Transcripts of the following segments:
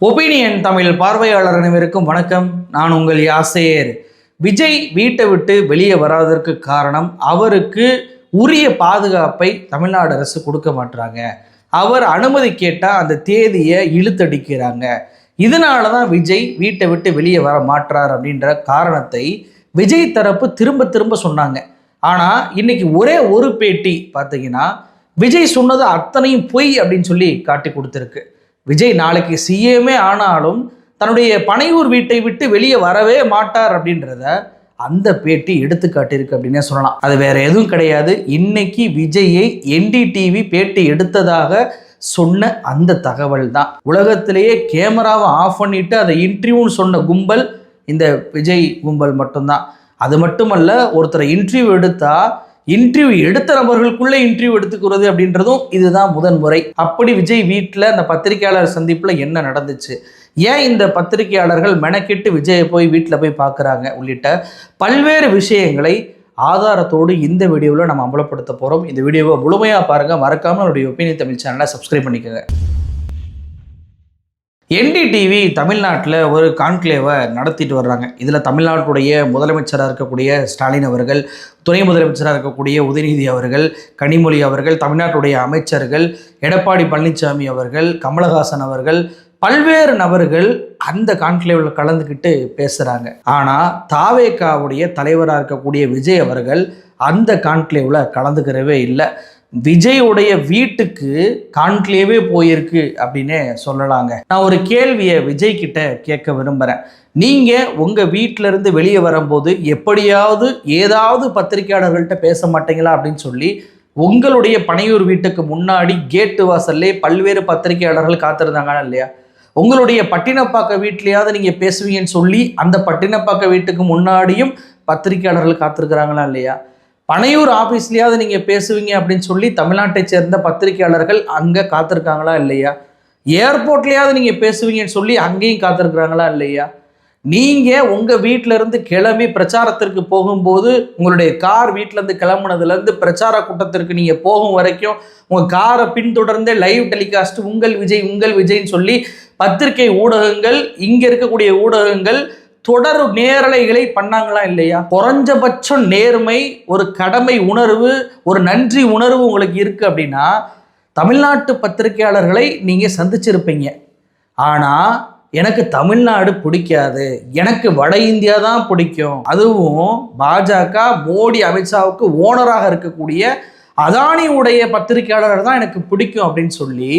Opinion Tamil பார்வையாளர் அனைவருக்கும் வணக்கம். நான் உங்கள் யாசேர். விஜய் வீட்டை விட்டு வெளியே வராததற்கு காரணம் அவருக்கு உரிய பாதுகாப்பை தமிழ்நாடு அரசு கொடுக்க மாட்டாங்க. அவர் அனுமதி கேட்டால் அந்த தேதியை இழுத்தடிக்கிறாங்க. இதனால தான் விஜய் வீட்டை விட்டு வெளியே வர மாட்டார் அப்படின்ற காரணத்தை விஜய் தரப்பு திரும்ப திரும்ப சொன்னாங்க. ஆனால் இன்னைக்கு ஒரே ஒரு பேட்டி பார்த்தீங்கன்னா விஜய் சொன்னது அத்தனையும் பொய் அப்படின்னு சொல்லி காட்டி கொடுத்துருக்கு. விஜய் நாளைக்கு சிஎம்ஏ ஆனாலும் தன்னுடைய பனையூர் வீட்டை விட்டு வெளியே வரவே மாட்டார் அப்படின்றத அந்த பேட்டி எடுத்துக்காட்டிருக்கு அப்படின்னே சொல்லலாம். அது வேற எதுவும் கிடையாது. இன்னைக்கு விஜயை NDTV பேட்டி எடுத்ததாக சொன்ன அந்த தகவல் தான். உலகத்திலேயே கேமராவை ஆஃப் பண்ணிட்டு அதை இன்டர்வியூன்னு சொன்ன கும்பல் இந்த விஜய் கும்பல் மட்டும்தான். அது மட்டுமல்ல, ஒருத்தரை இன்டர்வியூ எடுத்தா இன்டர்வியூ எடுத்த நபர்களுக்குள்ளே இன்டர்வியூ எடுத்துக்கிறது அப்படின்றதும் இதுதான் முதன்முறை. அப்படி விஜய் வீட்டில் அந்த பத்திரிகையாளர் சந்திப்பில் என்ன நடந்துச்சு, ஏன் இந்த பத்திரிகையாளர்கள் மெனக்கெட்டு விஜயை போய் வீட்டில் போய் பார்க்குறாங்க உள்ளிட்ட பல்வேறு விஷயங்களை ஆதாரத்தோடு இந்த வீடியோவில் நம்ம அமலப்படுத்த போகிறோம். இந்த வீடியோவை முழுமையாக பாருங்கள். மறக்காமல் நம்மளுடைய ஒப்பீனியன் தமிழ் சேனலை சப்ஸ்கிரைப் பண்ணிக்கோங்க. NDTV தமிழ்நாட்டில் ஒரு கான்க்ளேவை நடத்திட்டு வர்றாங்க. இதில் தமிழ்நாட்டுடைய முதலமைச்சராக இருக்கக்கூடிய ஸ்டாலின் அவர்கள், துணை முதலமைச்சராக இருக்கக்கூடிய உதயநிதி அவர்கள், கனிமொழி அவர்கள், தமிழ்நாட்டுடைய அமைச்சர்கள் எடப்பாடி பழனிசாமி அவர்கள், கமலஹாசன் அவர்கள், பல்வேறு நபர்கள் அந்த கான்க்ளேவில் கலந்துக்கிட்டு பேசுகிறாங்க. ஆனால் தாவேகாவுடைய தலைவராக இருக்கக்கூடிய விஜய் அவர்கள் அந்த கான்க்ளேவில் கலந்துக்கிறவே இல்லை. விஜயோடைய வீட்டுக்கு கான்க்ளேவே போயிருக்கு அப்படின்னே சொல்லலாங்க. நான் ஒரு கேள்வியை விஜய் கிட்ட கேட்க விரும்புகிறேன். நீங்கள் உங்கள் வீட்டிலேருந்து வெளியே வரும்போது எப்படியாவது ஏதாவது பத்திரிகையாளர்கள்ட்ட பேச மாட்டீங்களா அப்படின்னு சொல்லி உங்களுடைய பனையூர் வீட்டுக்கு முன்னாடி கேட்டு வாசல்லே பல்வேறு பத்திரிகையாளர்கள் காத்திருந்தாங்களா இல்லையா? உங்களுடைய பட்டினப்பாக்க வீட்லையாவது நீங்கள் பேசுவீங்கன்னு சொல்லி அந்த பட்டினப்பாக்க வீட்டுக்கு முன்னாடியும் பத்திரிகையாளர்கள் காத்திருக்கிறாங்களா இல்லையா? பனையூர் ஆஃபீஸ்லையாவது நீங்கள் பேசுவீங்க அப்படின்னு சொல்லி தமிழ்நாட்டை சேர்ந்த பத்திரிகையாளர்கள் அங்கே காத்திருக்காங்களா இல்லையா? ஏர்போர்ட்லையாவது நீங்கள் பேசுவீங்கன்னு சொல்லி அங்கேயும் காத்திருக்கிறாங்களா இல்லையா? நீங்கள் உங்கள் வீட்டிலேருந்து கிளம்பி பிரச்சாரத்திற்கு போகும்போது உங்களுடைய கார் வீட்டிலேருந்து கிளம்புனதுலேருந்து பிரச்சார கூட்டத்திற்கு நீங்கள் போகும் வரைக்கும் உங்கள் காரை பின்தொடர்ந்தே லைவ் டெலிகாஸ்ட் உங்கள் விஜய்ன்னு சொல்லி பத்திரிகை ஊடகங்கள், இங்கே இருக்கக்கூடிய ஊடகங்கள் தொடர் நேரலைகளை பண்ணாங்களா இல்லையா? குறைஞ்சபட்சம் நேர்மை, ஒரு கடமை உணர்வு, ஒரு நன்றி உணர்வு உங்களுக்கு இருக்குது அப்படின்னா தமிழ்நாட்டு பத்திரிகையாளர்களை நீங்கள் சந்திச்சிருப்பீங்க. ஆனால் எனக்கு தமிழ்நாடு பிடிக்காது, எனக்கு வட இந்தியா தான் பிடிக்கும், அதுவும் பாஜக மோடி அமித்ஷாவுக்கு ஓனராக இருக்கக்கூடிய அதானியுடைய பத்திரிகையாளர்கள் தான் எனக்கு பிடிக்கும் அப்படின்னு சொல்லி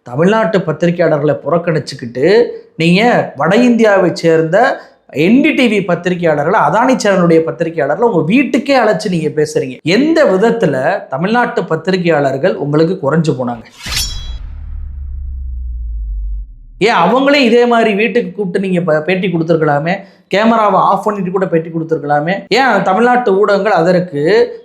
தமிழ்நாட்டு பத்திரிகையாளர்களை புறக்கணிச்சுக்கிட்டு நீங்கள் வட இந்தியாவை சேர்ந்த NDTV பத்திரிகையாளர்கள், அதானி சேனலுடைய பத்திரிகையாளர்கள் உங்கள் வீட்டுக்கே அழைச்சி நீங்கள் பேசுகிறீங்க. எந்த விதத்தில் தமிழ்நாட்டு பத்திரிகையாளர்கள் உங்களுக்கு குறைஞ்சு போனாங்க? ஏன் அவங்களே இதே மாதிரி வீட்டுக்கு கூப்பிட்டு நீங்கள் பேட்டி கொடுத்துருக்கலாமே, கேமராவை ஆஃப் பண்ணிட்டு கூட பேட்டி கொடுத்துருக்கலாமே. ஏன் தமிழ்நாட்டு ஊடகங்கள் அதற்கு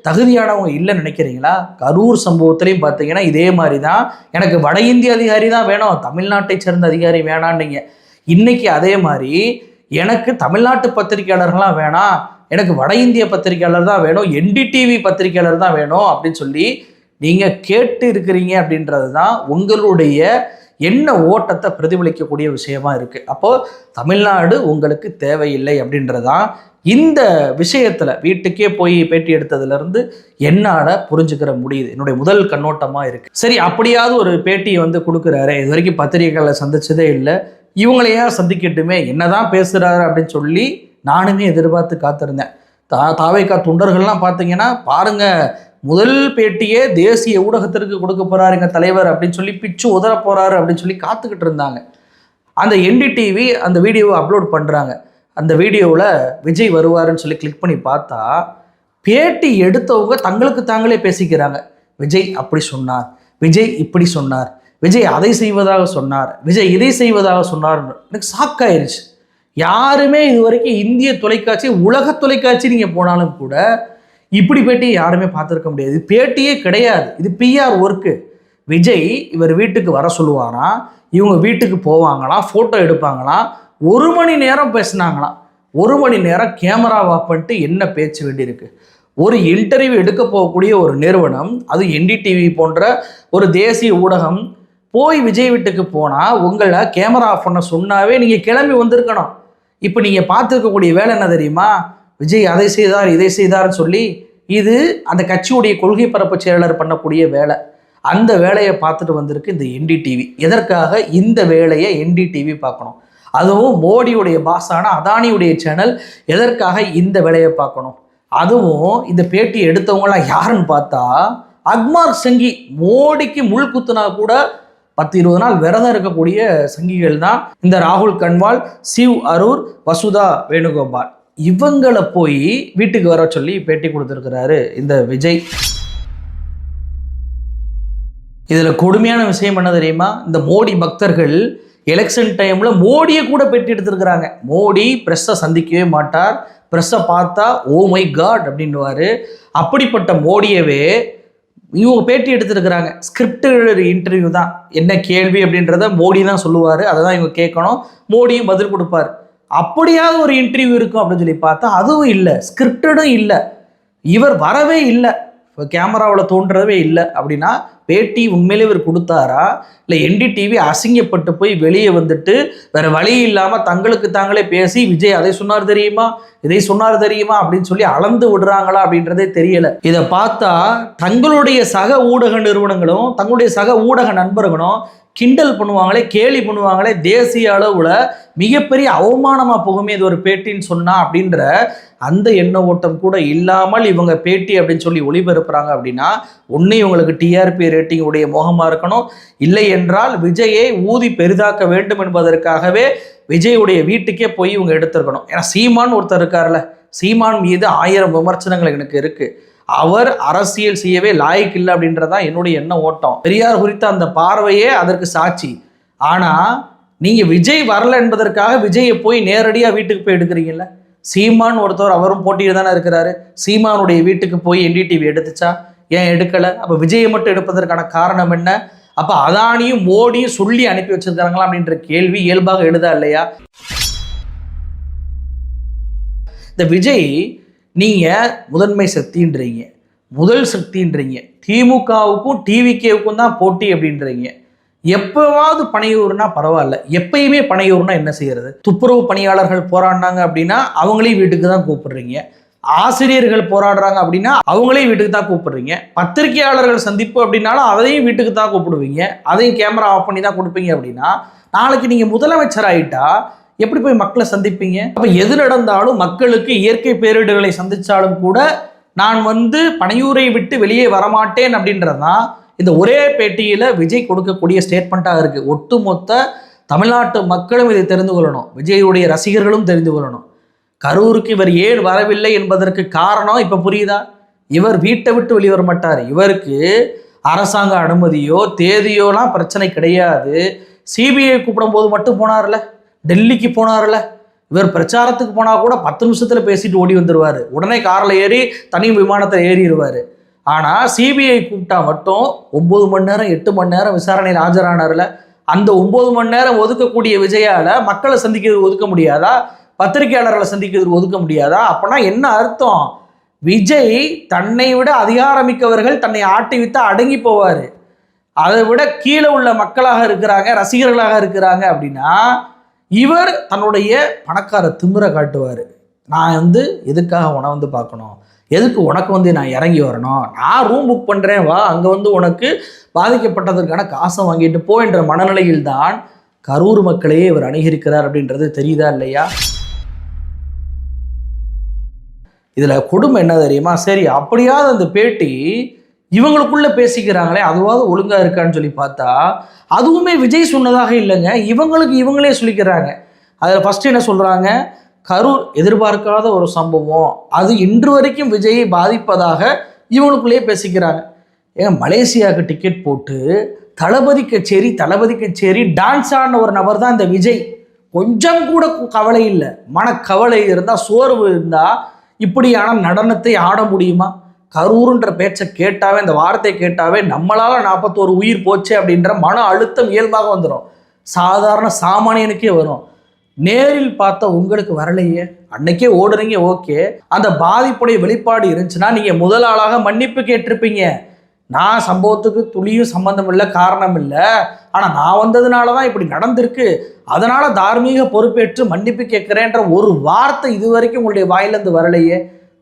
தகுதியானவங்க இல்லைன்னு நினைக்கிறீங்களா? கரூர் சம்பவத்திலையும் பார்த்தீங்கன்னா இதே மாதிரி தான், எனக்கு வட இந்திய அதிகாரி தான் வேணும், தமிழ்நாட்டை சேர்ந்த அதிகாரி வேணான்னீங்க. இன்னைக்கு அதே மாதிரி எனக்கு தமிழ்நாட்டு பத்திரிகையாளர்கள்லாம் வேணாம், எனக்கு வட இந்திய பத்திரிகையாளர் தான் வேணும், NDTV பத்திரிகையாளர் தான் வேணும் அப்படின்னு சொல்லி நீங்கள் கேட்டு இருக்கிறீங்க. அப்படின்றது தான் உங்களுடைய என்ன ஓட்டத்தை பிரதிபலிக்கக்கூடிய விஷயமா இருக்குது. அப்போது தமிழ்நாடு உங்களுக்கு தேவையில்லை அப்படின்றதான் இந்த விஷயத்தில் வீட்டுக்கே போய் பேட்டி எடுத்ததுலேருந்து என்னால் புரிஞ்சுக்கிற முடியுது. என்னுடைய முதல் கண்ணோட்டமாக இருக்குது. சரி, அப்படியாவது ஒரு பேட்டியை கொடுக்குறாரு, இது வரைக்கும் பத்திரிகைகளை சந்திச்சதே இல்லை, இவங்களையா சந்திக்கட்டுமே, என்னதான் பேசுகிறாரு அப்படின்னு சொல்லி நானுமே எதிர்பார்த்து காத்திருந்தேன். தாவேகா தொண்டர்கள்லாம் பார்த்தீங்கன்னா பாருங்கள், முதல் பேட்டியே தேசிய ஊடகத்திற்கு கொடுக்க போகிறாருங்க தலைவர் அப்படின்னு சொல்லி பிச்சு உதற போகிறாரு அப்படின்னு சொல்லி காத்துக்கிட்டு இருந்தாங்க. அந்த NDTV அந்த வீடியோவை அப்லோட் பண்ணுறாங்க. அந்த வீடியோவில் விஜய் வருவாருன்னு சொல்லி கிளிக் பண்ணி பார்த்தா பேட்டி எடுத்தவங்க தங்களுக்கு தாங்களே பேசிக்கிறாங்க. விஜய் அப்படி சொன்னார், விஜய் இப்படி சொன்னார், விஜய் அதை செய்வதாக சொன்னார், விஜய் இதை செய்வதாக சொன்னார். எனக்கு ஷாக்காயிருச்சு. யாருமே இது வரைக்கும் இந்திய தொலைக்காட்சி, உலக தொலைக்காட்சி நீங்கள் போனாலும் கூட இப்படி பேட்டி யாருமே பார்த்துருக்க முடியாது. இது பேட்டியே கிடையாது, இது PR ஒர்க்கு. விஜய் இவர் வீட்டுக்கு வர சொல்லுவாராம், இவங்க வீட்டுக்கு போவாங்களாம், ஃபோட்டோ எடுப்பாங்களாம், 1 மணி நேரம் பேசினாங்களாம். 1 மணி நேரம் கேமரா ஆஃப் பண்ணிட்டு என்ன பேச்சு வேண்டியிருக்கு? ஒரு இன்டர்வியூ எடுக்க போகக்கூடிய ஒரு நிறுவனம், அது NDTV போன்ற ஒரு தேசிய ஊடகம் போய் விஜய் வீட்டுக்கு போனால் உங்களை கேமரா ஆஃப் பண்ண சொன்னாவே நீங்கள் கிளம்பி வந்திருக்கணும். இப்போ நீங்கள் பார்த்துருக்கக்கூடிய வேலை என்ன தெரியுமா? விஜய் அதை செய்தார் இதை செய்தார்னு சொல்லி, இது அந்த கட்சியுடைய கொள்கை பரப்பு செயலாளர் பண்ணக்கூடிய வேலை. அந்த வேலையை பார்த்துட்டு வந்திருக்கு இந்த என்டிடிவி. எதற்காக இந்த வேலையை என்டிடிவி பார்க்கணும்? அதுவும் மோடியுடைய பாஸான அதானியுடைய சேனல் எதற்காக இந்த வேலையை பார்க்கணும்? அதுவும் இந்த பேட்டி எடுத்தவங்களாம் யாருன்னு பார்த்தா அக்மார் சங்கி. மோடிக்கு முள் குத்துனா கூட 10-20 நாள் விரதம் இருக்கக்கூடிய சங்கிகள் தான் இந்த ராகுல் கன்வால், சிவ் அரூர், வசுதா வேணுகோபால். இவங்களை போய் வீட்டுக்கு வர சொல்லி பேட்டி கொடுத்துருக்கிறாரு இந்த விஜய். இதில் கொடுமையான விஷயம் என்ன தெரியுமா? இந்த மோடி பக்தர்கள் எலெக்ஷன் டைமில் மோடியை கூட பேட்டி எடுத்துருக்கிறாங்க. மோடி ப்ரெஸ்ஸை சந்திக்கவே மாட்டார், ப்ரெஸ்ஸை பார்த்தா ஓ மை காட் அப்படின்னுவார். அப்படிப்பட்ட மோடியவே இவங்க பேட்டி எடுத்துருக்கிறாங்க. ஸ்கிரிப்டட் இன்டர்வியூ தான், என்ன கேள்வி அப்படின்றத மோடி தான் சொல்லுவார், அதை தான் இவங்க கேட்கணும், மோடியும் பதில் கொடுப்பார். அப்படியாவது ஒரு இன்டர்வியூ இருக்கும் அப்படின்னு சொல்லி பார்த்தா அதுவும் இல்லை, ஸ்கிரிப்டடும் இல்லை, இவர் வரவே இல்லை, கேமராவில் தோன்றவே இல்லை. அப்படின்னா பேட்டி உண்மையிலே இவர் கொடுத்தாரா, இல்லை என்டிடிவி அசிங்கப்பட்டு போய் வெளியே வந்துட்டு வேற வழி இல்லாமல் தங்களுக்கு தாங்களே பேசி விஜய் அதை சொன்னார் தெரியுமா இதை சொன்னார் தெரியுமா அப்படின்னு சொல்லி அளந்து விடுறாங்களா அப்படின்றதே தெரியல. இதை பார்த்தா தங்களுடைய சக ஊடக நிறுவனங்களும் தங்களுடைய சக ஊடக நண்பர்களும் கிண்டல் பண்ணுவாங்களே, கேலி பண்ணுவாங்களே, தேசிய அளவில் மிகப்பெரிய அவமானமாக போகுமே இது ஒரு பேட்டின்னு சொன்னா அப்படின்ற அந்த எண்ண ஓட்டம் கூட இல்லாமல் இவங்க பேட்டி அப்படின்னு சொல்லி ஒளிபரப்புறாங்க. அப்படின்னா ஒன்று இவங்களுக்கு டிஆர்பி ரேட்டிங் உடைய மோகமாக இருக்கணும், இல்லை என்றால் விஜயை ஊதி பெரிதாக்க வேண்டும் என்பதற்காகவே விஜயுடைய வீட்டுக்கே போய் இவங்க எடுத்துருக்கணும். ஏன்னா சீமான் ஒருத்தர் இருக்கார்ல, சீமான் மீது 1000 விமர்சனங்கள் எனக்கு இருக்குது. அவர் அரசியல் செய்யவே லாய்க்கு இல்லை அப்படின்றதான் என்னுடைய எண்ண ஓட்டம். பெரியார் குறித்த அந்த பார்வையே அதற்கு சாட்சி. ஆனால் நீங்கள் விஜய் வரல என்பதற்காக விஜயை போய் நேரடியாக வீட்டுக்கு போய் எடுக்கிறீங்கல்ல. சீமான் ஒருத்தவர் அவரும் போட்டியில் தானே இருக்கிறாரு. சீமானுடைய வீட்டுக்கு போய் என்டிடிவி எடுத்துச்சா? ஏன் எடுக்கலை? அப்போ விஜயை மட்டும் எடுப்பதற்கான காரணம் என்ன? அப்போ அதானியும் மோடியும் சொல்லி அனுப்பி வச்சிருக்காங்களா அப்படின்ற கேள்வி இயல்பாக எழுதா இல்லையா? இந்த விஜய் நீங்கள் முதன்மை சக்தின்றீங்க, முதல் சக்தின்றீங்க, திமுகவுக்கும் டிவிகேவுக்கும் தான் போட்டி அப்படின்றீங்க. எப்போவாவது பனையூர்னா பரவாயில்ல, எப்பயுமே பனையூர்னா என்ன செய்யறது? துப்புரவு பணியாளர்கள் போராடினாங்க அப்படின்னா அவங்களையும் வீட்டுக்கு தான் கூப்பிடுறீங்க. ஆசிரியர்கள் போராடுறாங்க அப்படின்னா அவங்களையும் வீட்டுக்கு தான் கூப்பிடுறீங்க. பத்திரிகையாளர்கள் சந்திப்பு அப்படின்னாலும் அதையும் வீட்டுக்கு தான் கூப்பிடுவீங்க, அதையும் கேமரா ஆஃப் பண்ணி தான் கொடுப்பீங்க. அப்படின்னா நாளைக்கு நீங்கள் முதலமைச்சர் ஆகிட்டா எப்படி போய் மக்களை சந்திப்பீங்க? அப்போ எது நடந்தாலும் மக்களுக்கு இயற்கை பேரிடர்களை சந்தித்தாலும் கூட நான் பனையூரை விட்டு வெளியே வரமாட்டேன் அப்படின்றதான் இந்த ஒரே பேட்டியில் விஜய் கொடுக்கக்கூடிய ஸ்டேட்மெண்ட்டாக இருக்குது. ஒட்டுமொத்த தமிழ்நாட்டு மக்களும் இதை தெரிந்து கொள்ளணும், விஜயுடைய ரசிகர்களும் தெரிந்து கொள்ளணும். கரூருக்கு இவர் ஏன் வரவில்லை என்பதற்கு காரணம் இப்போ புரியுதா? இவர் வீட்டை விட்டு வெளியே வர மாட்டார். இவருக்கு அரசாங்க அனுமதியோ தேதியோலாம் பிரச்சனை கிடையாது. சிபிஐ கூப்பிடும் போது மட்டும் போனார்ல, டெல்லிக்கு போனார்ல, இவர் பிரச்சாரத்துக்கு போனால் கூட 10 நிமிஷத்தில் பேசிட்டு ஓடி வந்துடுவார். உடனே காரில் ஏறி தனி விமானத்தை ஏறிடுவார். ஆனால் சிபிஐ கூப்பிட்டா மட்டும் 9 மணி நேரம் 8 மணி நேரம் விசாரணையில் ஆஜரானார்ல. அந்த 9 மணி நேரம் ஒதுக்கக்கூடிய விஜயால் மக்களை சந்திக்கிறது ஒதுக்க முடியாதா? பத்திரிகையாளர்களை சந்திக்கிறது ஒதுக்க முடியாதா? அப்போனா என்ன அர்த்தம்? விஜய் தன்னை விட அதிகாரமிக்கவர்கள் தன்னை ஆட்டி விட்டு அடங்கி போவார். அதை விட கீழே உள்ள மக்களாக இருக்கிறாங்க, ரசிகர்களாக இருக்கிறாங்க அப்படின்னா இவர் தன்னுடைய பணக்கார திமிரை காட்டுவார். நான் எதுக்காக உன பார்க்கணும், எதுக்கு உனக்கு நான் இறங்கி வரணும், நான் ரூம் புக் பண்ணுறேன் வா, அங்கே உனக்கு பாதிக்கப்பட்டதற்கான காசை வாங்கிட்டு போ என்ற மனநிலையில் தான் கரூர் மக்களையே இவர் அணுகியிருக்கிறார் அப்படின்றது தெரியுதா இல்லையா? இதில் கொடுமை என்ன தெரியுமா? சரி, அப்படியாவது அந்த பேட்டி இவங்களுக்குள்ள பேசிக்கிறாங்களே, அதுவாவது ஒழுங்காக இருக்கான்னு சொல்லி பார்த்தா அதுவுமே விஜய் சொன்னதாக இல்லைங்க, இவங்களுக்கு இவங்களே சொல்லிக்கிறாங்க. அதில் ஃபஸ்ட்டு என்ன சொல்கிறாங்க? கரூர் எதிர்பார்க்காத ஒரு சம்பவம், அது இன்று வரைக்கும் விஜயை பாதிப்பதாக இவங்களுக்குள்ளேயே பேசிக்கிறாங்க. ஏங்க, மலேசியாவுக்கு டிக்கெட் போட்டு தளபதி கச்சேரி டான்ஸ் ஆடின ஒரு நபர் தான் இந்த விஜய். கொஞ்சம் கூட கவலை இல்லை, மனக்கவலை இருந்தால், சோர்வு இருந்தால் இப்படியான நடனத்தை ஆட முடியுமா? கரூருன்ற பேச்சை கேட்டாவே, இந்த வார்த்தையை கேட்டாவே நம்மளால் 41 உயிர் போச்சு அப்படின்ற மன அழுத்தம் இயல்பாக வந்துடும், சாதாரண சாமானியனுக்கே வரும். நேரில் பார்த்த உங்களுக்கு வரலையே, அன்னைக்கே ஓடுறீங்க, ஓகே. அந்த பாதிப்புடைய வெளிப்பாடு இருந்துச்சுன்னா நீங்கள் முதல் ஆளாக மன்னிப்பு கேட்டிருப்பீங்க. நான் சம்பவத்துக்கு துளியும் சம்பந்தம் இல்லை, காரணம் இல்லை, ஆனால் நான் வந்ததுனால தான் இப்படி நடந்திருக்கு, அதனால் தார்மீக பொறுப்பேற்று மன்னிப்பு கேட்குறேன்ற ஒரு வார்த்தை இது வரைக்கும் உங்களுடைய வாயிலேருந்து வரலையே.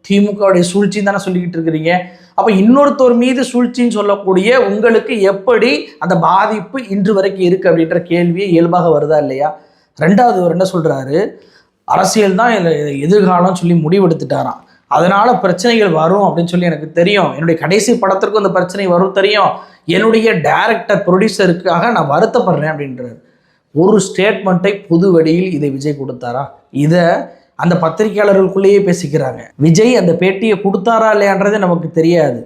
திமுகவுடைய சூழ்ச்சின்னு தானே சொல்லிக்கிட்டு இருக்கிறீங்க. அப்போ இன்னொருத்தர் மீது சூழ்ச்சின்னு சொல்லக்கூடிய உங்களுக்கு எப்படி அந்த பாதிப்பு இன்று வரைக்கும் இருக்குது அப்படின்ற கேள்வியே இயல்பாக வருதா இல்லையா? ரெண்டாவது அவர் என்ன சொல்கிறாரு, அரசியல் தான் எதிர்காலம் சொல்லி முடிவெடுத்துட்டாராம், அதனால் பிரச்சனைகள் வரும் அப்படின்னு சொல்லி எனக்கு தெரியும், என்னுடைய கடைசி படத்திற்கும் அந்த பிரச்சனை வரும் தெரியும், என்னுடைய டைரக்டர் ப்ரொடியூசருக்காக நான் வருத்தப்படுறேன் அப்படின்றார். ஒரு ஸ்டேட்மெண்ட்டை பொது வழியில் இதை விஜய் கொடுத்தாரா? இதை அந்த பத்திரிகையாளர்களுக்குள்ளேயே பேசிக்கிறாங்க. விஜய் அந்த பேட்டியை கொடுத்தாரா இல்லையான்றதே நமக்கு தெரியாது.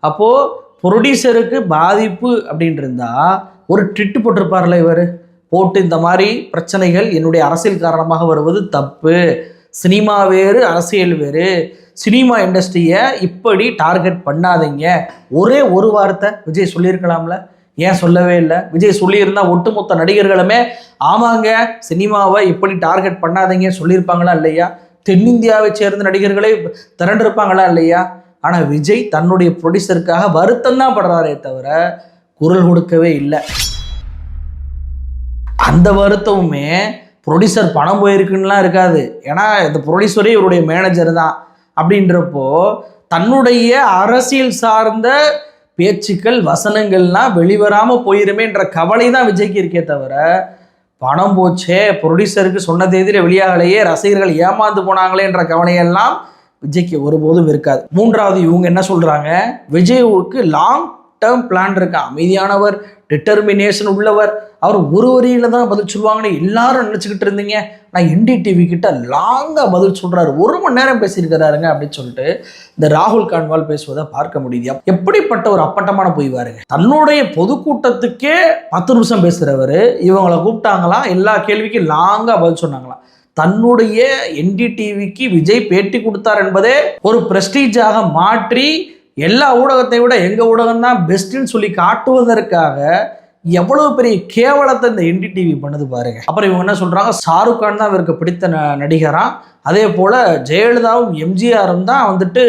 அப்போது ப்ரொடியூசருக்கு பாதிப்பு அப்படின்னு இருந்தால் ஒரு ட்விட்டு போட்டிருப்பார்ல இவர், போட்டு இந்த மாதிரி பிரச்சனைகள் என்னுடைய அரசியல் காரணமாக வருவது தப்பு, சினிமா வேறு அரசியல் வேறு, சினிமா இண்டஸ்ட்ரியை இப்படி டார்கெட் பண்ணாதீங்க, ஒரே ஒரு வார்த்தை விஜய் சொல்லியிருக்கலாம்ல, ஏன் சொல்லவே இல்லை? விஜய் சொல்லியிருந்தால் ஒட்டுமொத்த நடிகர்களுமே ஆமாங்க சினிமாவை இப்படி டார்கெட் பண்ணாதீங்க சொல்லியிருப்பாங்களா இல்லையா? தென்னிந்தியாவை சேர்ந்த நடிகர்களே திரண்டிருப்பாங்களா இல்லையா? ஆனால் விஜய் தன்னுடைய ப்ரொடியூசருக்காக வருத்தம் தான் படுறாரே தவிர குரல் கொடுக்கவே இல்லை. அந்த வருத்தமுமே ப்ரொடியூசர் பணம் போயிருக்குன்னுலாம் இருக்காது, ஏன்னா இந்த ப்ரொடியூசரே இவருடைய மேனேஜர் தான். அப்படின்றப்போ தன்னுடைய அரசியல் சார்ந்த பேச்சுக்கள் வசனங்கள்லாம் வெளிவராமல் போயிருமேன்ற கவலை தான் விஜய்க்கு இருக்கே தவிர, பணம் போச்சே, ப்ரொடியூசருக்கு சொன்ன தேதியில் வெளியாகலையே, ரசிகர்கள் ஏமாந்து போனாங்களேன்ற கவலையெல்லாம் விஜய்க்கு ஒருபோதும் இருக்காது. மூன்றாவது இவங்க என்ன சொல்கிறாங்க, விஜய்வுக்கு லாங் டேர்ம் பிளான் இருக்கு, அமைதியானவர், டிட்டர்மினேஷன் உள்ளவர், அவர் ஒரு வரியில் தான் பதில் சொல்லுவாங்கன்னு எல்லாரும் நினச்சிக்கிட்டு இருந்தீங்க. நான் NDTV கிட்ட லாங்காக பதில் சொல்கிறாரு, 1 மணி நேரம் பேசியிருக்கிறாருங்க அப்படின்னு சொல்லிட்டு இந்த ராகுல் கான்வால் பேசுவதை பார்க்க முடியுது. எப்படிப்பட்ட ஒரு அப்பட்டமான போய்வாருங்க, தன்னுடைய பொதுக்கூட்டத்துக்கே 10 நிமிஷம் பேசுகிறவர், இவங்களை கூப்பிட்டாங்களாம், எல்லா கேள்விக்கும் லாங்காக பதில் சொன்னாங்களாம். தன்னுடைய NDTVக்கு விஜய் பேட்டி கொடுத்தார் என்பதே ஒரு பிரஸ்டீஜாக மாற்றி எல்லா ஊடகத்தை விட எங்கள் ஊடகம் தான் பெஸ்ட்டுன்னு சொல்லி காட்டுவதற்காக எவ்வளவு பெரிய கேவலத்தை இந்த NDTV பண்ணுது பாருங்க. அப்புறம் இவங்க என்ன சொல்றாங்க, ஷாருக் கான் தான் இவருக்கு பிடித்த நடிகராம், அதே போல ஜெயலலிதாவும் MGRம் தான் வந்துட்டு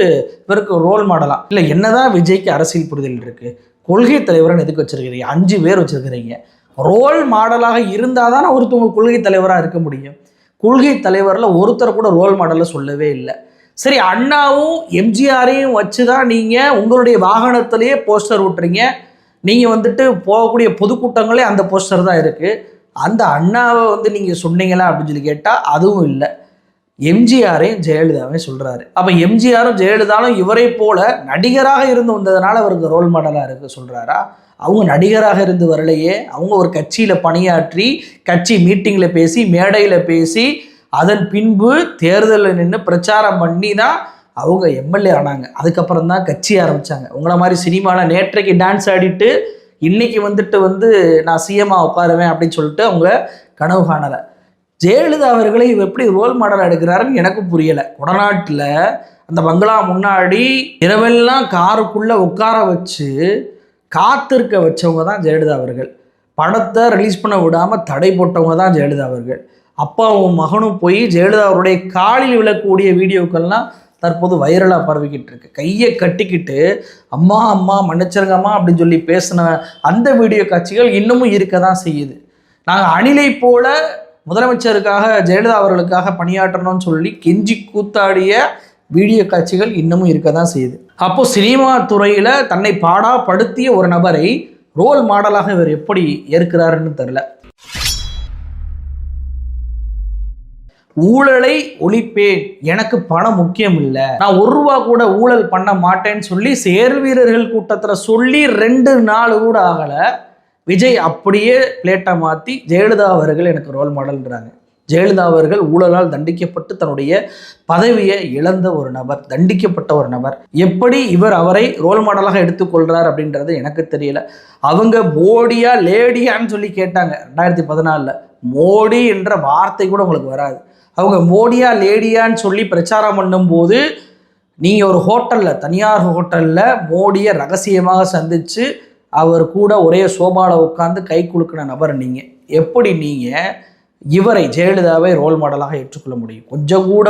இவருக்கு ரோல் மாடலாம். இல்லை என்னதான் விஜய்க்கு அரசியல் புரிதல் இருக்கு, கொள்கை தலைவராக எதுக்கு வச்சிருக்கிறீங்க, 5 பேர் வச்சிருக்கிறீங்க, ரோல் மாடலாக இருந்தால் தானே ஒருத்தவங்க கொள்கை தலைவராக இருக்க முடியும். கொள்கை தலைவரில் ஒருத்தர் கூட ரோல் மாடலை சொல்லவே இல்லை. சரி, அண்ணாவும் MGRையும் வச்சு தான் நீங்கள் உங்களுடைய வாகனத்திலேயே போஸ்டர் விட்டுறீங்க, நீங்கள் வந்துட்டு போகக்கூடிய பொதுக்கூட்டங்களே அந்த போஸ்டர் தான் இருக்குது, அந்த அண்ணாவை வந்து நீங்கள் சொன்னீங்களா அப்படின்னு சொல்லி கேட்டால் அதுவும் இல்லை. MGRையும் ஜெயலலிதாவையும் சொல்கிறாரு. அப்போ MGRம் ஜெயலலிதாவும் இவரை போல நடிகராக இருந்து வந்ததுனால அவருக்கு ரோல் மாடலாக இருக்குது சொல்கிறாரா? அவங்க நடிகராக இருந்து வரலையே, அவங்க ஒரு கட்சியில் பணியாற்றி கட்சி மீட்டிங்கில் பேசி மேடையில் பேசி அதன் பின்பு தேர்தலில் நின்று பிரச்சாரம் பண்ணி தான் அவங்க MLA ஆனாங்க, அதுக்கப்புறம் தான் கட்சி ஆரம்பித்தாங்க. உங்களை மாதிரி சினிமாவில் நேற்றைக்கு டான்ஸ் ஆடிட்டு இன்றைக்கி வந்துட்டு நான் சிஎம்மாக உட்காருவேன் அப்படின்னு சொல்லிட்டு அவங்க கனவு காணலை. ஜெயலலிதா அவர்களை எப்படி ரோல் மாடல் எடுக்கிறாருன்னு எனக்கு புரியலை. கொடநாட்டில் அந்த பங்களா முன்னாடி இரவெல்லாம் காருக்குள்ளே உட்கார வச்சு காத்திருக்க வச்சவங்க தான் ஜெயலலிதா அவர்கள். படத்தை ரிலீஸ் பண்ண விடாமல் தடை போட்டவங்க தான் ஜெயலலிதா அவர்கள். அப்பாவும் மகனும் போய் ஜெயலலிதா அவருடைய காலில் விழக்கூடிய வீடியோக்கள்லாம் தற்போது வைரலாக பரவிக்கிட்டு இருக்கு. கையை கட்டிக்கிட்டு அம்மா அம்மா மன்னிச்சிருங்கம்மா அப்படின்னு சொல்லி பேசின அந்த வீடியோ காட்சிகள் இன்னமும் இருக்க தான் செய்யுது. நாங்கள் அணிலை போல முதலமைச்சருக்காக ஜெயலலிதா அவர்களுக்காக பணியாற்றணும்னு சொல்லி கெஞ்சி கூத்தாடிய வீடியோ காட்சிகள் இன்னமும் இருக்க தான் செய்யுது. அப்போது சினிமா துறையில் தன்னை பாடாப்படுத்திய ஒரு நபரை ரோல் மாடலாக இவர் எப்படி ஏற்கிறாருன்னு தெரில. ஊழலை ஒழிப்பேன், எனக்கு பணம் முக்கியம் இல்லை, நான் 1 ரூபா கூட ஊழல் பண்ண மாட்டேன்னு சொல்லி சேர் வீரர்கள் கூட்டத்தில் சொல்லி 2 நாள் கூட ஆகலை. விஜய் அப்படியே பிளேட்டை மாற்றி ஜெயலலிதா அவர்கள் எனக்கு ரோல் மாடல்ன்றாங்க. ஜெயலலிதா அவர்கள் ஊழலால் தண்டிக்கப்பட்டு தன்னுடைய பதவியை இழந்த ஒரு நபர், தண்டிக்கப்பட்ட ஒரு நபர். எப்படி இவர் அவரை ரோல் மாடலாக எடுத்துக்கொள்கிறார் அப்படின்றது எனக்கு தெரியல. அவங்க மோடியா லேடியான்னு சொல்லி கேட்டாங்க 2014. மோடி என்ற வார்த்தை கூட உங்களுக்கு வராது. அவங்க மோடியா லேடியான்னு சொல்லி பிரச்சாரம் பண்ணும்போது நீங்கள் ஒரு ஹோட்டலில், தனியார் ஹோட்டலில் மோடியை ரகசியமாக சந்தித்து அவர் கூட ஒரே சோபாவில் உட்காந்து கை குலுக்கின நபர் நீங்கள். எப்படி நீங்கள் இவரை ஜெயலலிதாவை ரோல் மாடலாக ஏற்றுக்கொள்ள முடியும்? கொஞ்சம் கூட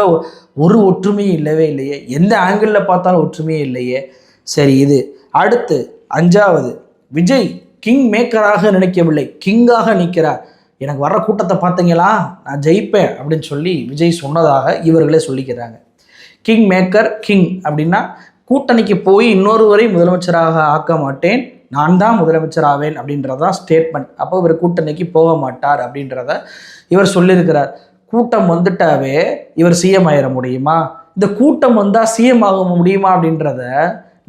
ஒரு ஒற்றுமையும் இல்லவே இல்லையே, எந்த ஆங்கிளில் பார்த்தாலும் ஒற்றுமையே இல்லையே. சரி, இது அடுத்து 5வது, விஜய் கிங் மேக்கராக நினைக்கவில்லை, கிங்காக நிற்கிறார். எனக்கு வர்ற கூட்டத்தை பார்த்தீங்களா, நான் ஜெயிப்பேன் அப்படின்னு சொல்லி விஜய் சொன்னதாக இவர்களே சொல்லிக்கிறாங்க. கிங் மேக்கர், கிங் அப்படின்னா கூட்டணிக்கு போய் இன்னொருவரை முதலமைச்சராக ஆக்க மாட்டேன், நான் தான் முதலமைச்சர் ஆவேன் அப்படின்றதான் ஸ்டேட்மெண்ட். அப்போ இவர் கூட்டணிக்கு போக மாட்டார் அப்படின்றத இவர் சொல்லியிருக்கிறார். கூட்டம் வந்துட்டாவே இவர் சிஎம் ஆயிட முடியுமா, இந்த கூட்டம் வந்தால் சிஎம் ஆக முடியுமா அப்படின்றத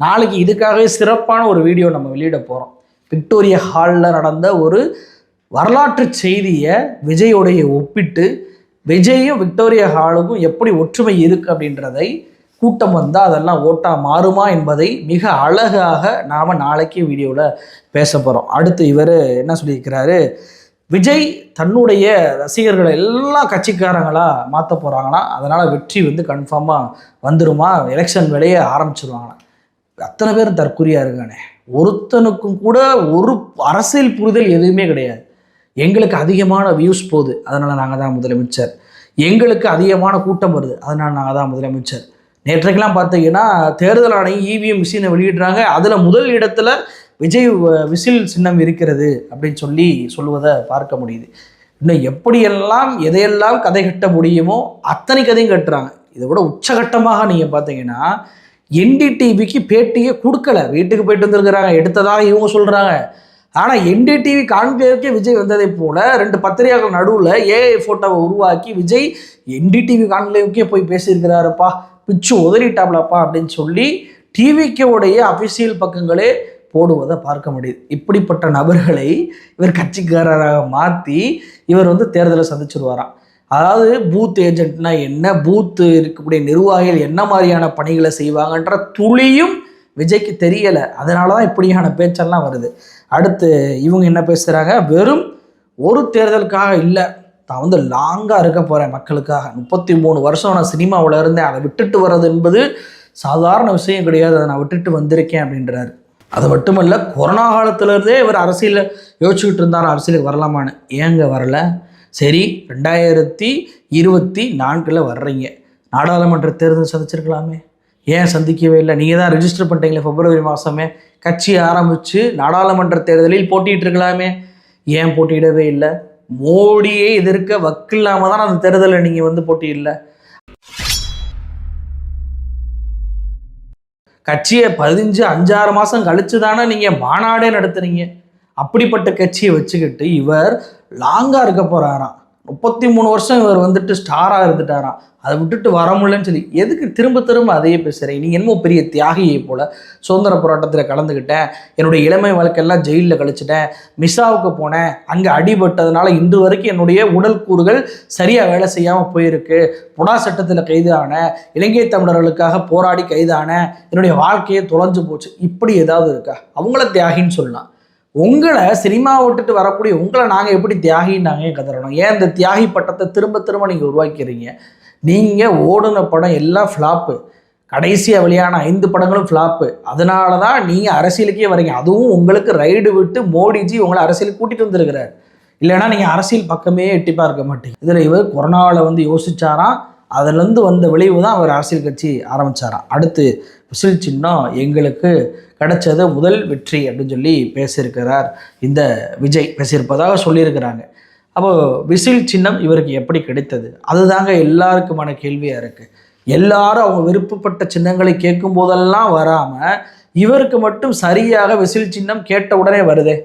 நாளைக்கு இதுக்காகவே சிறப்பான ஒரு வீடியோ நம்ம வெளியிட போகிறோம். விக்டோரியா ஹாலில் நடந்த ஒரு வரலாற்று செய்தியை விஜயோடைய ஒப்பிட்டு விஜயும் விக்டோரியா ஹாலுக்கும் எப்படி ஒற்றுமை இருக்குது அப்படின்றதை, கூட்டம் வந்தால் அதெல்லாம் ஓட்டாக மாறுமா என்பதை மிக அழகாக நாம் நாளைக்கு வீடியோவில் பேச போகிறோம். அடுத்து இவர் என்ன சொல்லியிருக்கிறாரு, விஜய் தன்னுடைய ரசிகர்களை எல்லாம் கட்சிக்காரங்களாக மாற்ற போகிறாங்கன்னா அதனால் வெற்றி கன்ஃபார்மாக வந்துருமா, எலெக்ஷன் வேலையை ஆரம்பிச்சிருவாங்களாம். அத்தனை பேரும் தற்குறியாக இருக்கானே, ஒருத்தனுக்கும் கூட ஒரு அரசியல் புரிதல் எதுவுமே கிடையாது. எங்களுக்கு அதிகமான வியூஸ் போகுது அதனால் நாங்கள் தான் முதலமைச்சர், எங்களுக்கு அதிகமான கூட்டம் வருது அதனால் நாங்கள் தான் முதலமைச்சர். நேற்றைக்கெல்லாம் பார்த்தீங்கன்னா தேர்தல் ஆணையம் இவிஎம் மிஷினை வெளியிடுறாங்க, அதில் முதல் இடத்துல விஜய் விசில் சின்னம் இருக்கிறது அப்படின்னு சொல்லுவதை பார்க்க முடியுது. இன்னும் எப்படியெல்லாம் எதையெல்லாம் கதை கட்ட முடியுமோ அத்தனை கதையும் கட்டுறாங்க. இதை விட உச்சகட்டமாக நீங்கள் பார்த்தீங்கன்னா என்டிடிவிக்கு பேட்டியே கொடுக்கல, வீட்டுக்கு போயிட்டு வந்துருக்கிறாங்க, எடுத்ததாக இவங்க சொல்கிறாங்க. ஆனால் என்டிடிவி கான்க்ளேவுக்கே விஜய் வந்ததை போல 2 பத்திரிகைகள் நடுவில் ஏஐ ஃபோட்டோவை உருவாக்கி விஜய் என்டிடிவி கான்க்ளேவுக்கே போய் பேசியிருக்கிறாருப்பா, பிச்சு உதறிட்டாப்லப்பா அப்படின்னு சொல்லி டிவிக்கோடைய அஃபிஷியல் பக்கங்களே போடுவதை பார்க்க முடியுது. இப்படிப்பட்ட நபர்களை இவர் கட்சிக்காரராக மாற்றி இவர் தேர்தலை சந்திச்சிருவாராம். அதாவது பூத் ஏஜென்ட்னா என்ன, பூத்து இருக்கக்கூடிய நிர்வாகிகள் என்ன மாதிரியான பணிகளை செய்வாங்கன்ற துளியும் விஜய்க்கு தெரியலை. அதனால தான் இப்படியான பேச்செல்லாம் வருது. அடுத்து இவங்க என்ன பேசுகிறாங்க, வெறும் ஒரு தேர்தலுக்காக இல்லை, தான் லாங்காக இருக்க போகிறேன் மக்களுக்காக, 33 வருஷம் நான் சினிமாவில் இருந்தேன், அதை விட்டுட்டு வர்றது என்பது சாதாரண விஷயம் கிடையாது, அதை நான் விட்டுட்டு வந்திருக்கேன் அப்படின்றாரு. அது மட்டுமல்ல, கொரோனா காலத்திலேருந்தே இவர் அரசியலில் யோசிச்சுக்கிட்டு இருந்தார் அரசியலுக்கு வரலாமான்னு. ஏங்க வரல? சரி 2024 வர்றீங்க, நாடாளுமன்ற தேர்தல் சந்திச்சிருக்கலாமே, ஏன் சந்திக்கவே இல்லை? நீங்கள் தான் ரெஜிஸ்டர் பண்ணிட்டீங்களே பிப்ரவரி மாதமே, கட்சி ஆரம்பித்து நாடாளுமன்ற தேர்தலில் போட்டிகிட்டு இருக்கலாமே, ஏன் போட்டியிடவே இல்லை? மோடியை எதிர்க்க வக்கில்லாமல் தான் அந்த தேர்தலில் நீங்கள் போட்டியிடல. கட்சியை 15-6 மாதம் கழிச்சு தானே நீங்கள் மாநாடே நடத்துறீங்க. அப்படிப்பட்ட கட்சியை வச்சுக்கிட்டு இவர் லாங்காக இருக்க போகிறாராம். 33 வருஷம் இவர் ஸ்டாராக இருந்துட்டாராம், அதை விட்டுட்டு வர முடியலன்னு சொல்லி எதுக்கு திரும்ப திரும்ப அதையே பேசுகிறேன்? நீங்கள் என்னமோ பெரிய தியாகியை போல் சுதந்திர போராட்டத்தில் கலந்துக்கிட்டேன், என்னுடைய இளமை வாழ்க்கையெல்லாம் ஜெயிலில் கழிச்சிட்டேன், மிசாவுக்கு போனேன், அங்கே அடிபட்டதுனால இன்று வரைக்கும் என்னுடைய உடல் கூறுகள் சரியாக வேலை செய்யாமல் போயிருக்கு, புடா சட்டத்தில் கைதான, இலங்கை தமிழர்களுக்காக போராடி கைதான, என்னுடைய வாழ்க்கையை தொலைஞ்சு போச்சு, இப்படி ஏதாவது இருக்கா? அவங்கள தியாகின்னு சொல்லலாம். உங்களை சினிமாவை விட்டுட்டு வரக்கூடிய உங்களை நாங்கள் எப்படி தியாகின்னு நாங்கள் கதறணும்? ஏன் இந்த தியாகி பட்டத்தை திரும்ப திரும்ப நீங்கள் உருவாக்கிறீங்க? நீங்கள் ஓடுன படம் எல்லாம் ஃப்ளாப்பு, கடைசியாக வெளியான 5 படங்களும் ஃப்ளாப்பு. அதனால தான் நீங்கள் அரசியலுக்கே வரீங்க. அதுவும் உங்களுக்கு ரைடு விட்டு மோடிஜி உங்களை அரசியலுக்கு கூட்டிகிட்டு வந்துருக்கிறார். இல்லைன்னா நீங்கள் அரசியல் பக்கமே எட்டிப்பாக இருக்க மாட்டீங்க. இதில் இவர் கொரோனாவில் யோசிச்சாராம், அதுலேருந்து வந்த விளைவு தான் அவர் அரசியல் கட்சி ஆரம்பித்தாராம். அடுத்து விசில் சின்னம் எங்களுக்கு கிடைச்சது முதல் வெற்றி அப்படின்னு சொல்லி பேசியிருக்கிறார் இந்த விஜய், பேசியிருப்பதாக சொல்லியிருக்கிறாங்க. அப்போது விசில் சின்னம் இவருக்கு எப்படி கிடைத்தது? அதுதாங்க எல்லாருக்குமான கேள்வியாக இருக்குது. எல்லாரும் அவங்க விருப்பப்பட்ட சின்னங்களை கேட்கும் போதெல்லாம் வராமல் இவருக்கு மட்டும் சரியாக விசில் சின்னம் கேட்ட உடனே வருதே.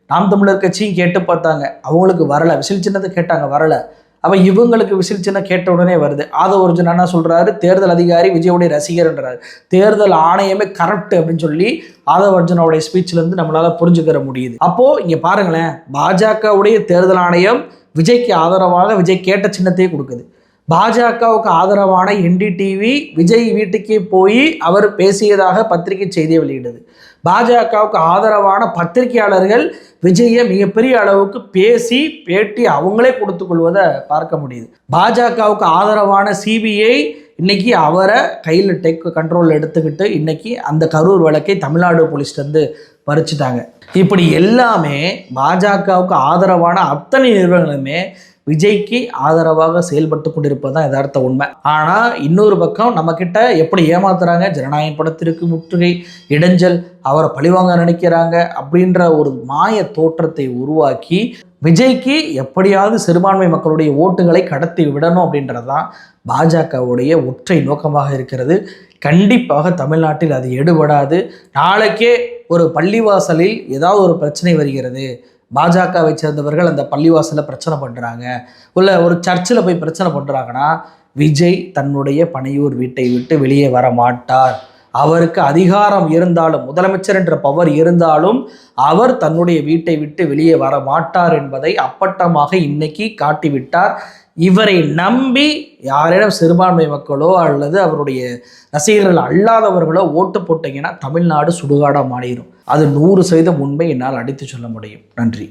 நாம் தமிழர் கட்சியும் கேட்டு பார்த்தாங்க, அவங்களுக்கு வரலை. விசில் சின்னத்தை கேட்டாங்க, வரலை. அப்போ இவங்களுக்கு விசில் சின்னம் கேட்ட உடனே வருது. ஆதவ அர்ஜுன் என்ன சொல்கிறாரு, தேர்தல் அதிகாரி விஜயோடைய ரசிகர்ன்றாரு, தேர்தல் ஆணையமே கரப்ட் அப்படின்னு சொல்லி ஆதவ அர்ஜுனோடைய ஸ்பீச்சிலேருந்து நம்மளால் புரிஞ்சுக்கிற முடியுது. அப்போது இங்கே பாருங்களேன், பாஜகவுடைய தேர்தல் ஆணையம் விஜய்க்கு ஆதரவாக விஜய் கேட்ட சின்னத்தையே கொடுக்குது. பாஜகவுக்கு ஆதரவான என்டிடிவி விஜய் வீட்டுக்கே போய் அவர் பேசியதாக பத்திரிகை செய்தியை வெளியிடுது. பாஜகவுக்கு ஆதரவான பத்திரிகையாளர்கள் விஜயை மிகப்பெரிய அளவுக்கு பேசி பேட்டி அவங்களே கொடுத்து கொள்வதை பார்க்க முடியுது. பாஜகவுக்கு ஆதரவான சிபிஐ இன்னைக்கு அவரை கையில் கண்ட்ரோலில் எடுத்துக்கிட்டு இன்னைக்கு அந்த கரூர் வழக்கை தமிழ்நாடு போலீஸ்லேருந்து பறிச்சுட்டாங்க. இப்படி எல்லாமே பாஜகவுக்கு ஆதரவான அத்தனை நிறுவனங்களுமே விஜய்க்கு ஆதரவாக செயல்பட்டு கொண்டிருப்பது தான் யதார்த்த உண்மை. ஆனால் இன்னொரு பக்கம் நம்மக்கிட்ட எப்படி ஏமாத்துறாங்க, ஜனநாயகம் படத்திற்கு முற்றுகை, இடைஞ்சல், அவரை பழிவாங்க நினைக்கிறாங்க அப்படின்ற ஒரு மாய தோற்றத்தை உருவாக்கி விஜய்க்கு எப்படியாவது சிறுபான்மை மக்களுடைய ஓட்டுகளை கடத்தி விடணும் அப்படின்றது தான் பாஜகவுடைய ஒற்றை நோக்கமாக இருக்கிறது. கண்டிப்பாக தமிழ்நாட்டில் அது எடுபடாது. நாளைக்கே ஒரு பள்ளிவாசலில் ஏதாவது ஒரு பிரச்சனை வருகிறது, பாஜகவை சேர்ந்தவர்கள் அந்த பள்ளிவாசலில் பிரச்சனை பண்ணுறாங்க, இல்லை ஒரு சர்ச்சில் போய் பிரச்சனை பண்ணுறாங்கன்னா விஜய் தன்னுடைய பனையூர் வீட்டை விட்டு வெளியே வர மாட்டார். அவருக்கு அதிகாரம் இருந்தாலும், முதலமைச்சர் என்ற பவர் இருந்தாலும் அவர் தன்னுடைய வீட்டை விட்டு வெளியே வர மாட்டார் என்பதை அப்பட்டமாக இன்னைக்கு காட்டிவிட்டார். இவரை நம்பி யாரேனும் சிறுபான்மை மக்களோ அல்லது அவருடைய ரசிகர்கள் அல்லாதவர்களோ ஓட்டு போட்டீங்கன்னா தமிழ்நாடு சுடுகாடாக மாறிடும். அது 100% உண்மை, என்னால் அடித்து சொல்ல முடியும். நன்றி.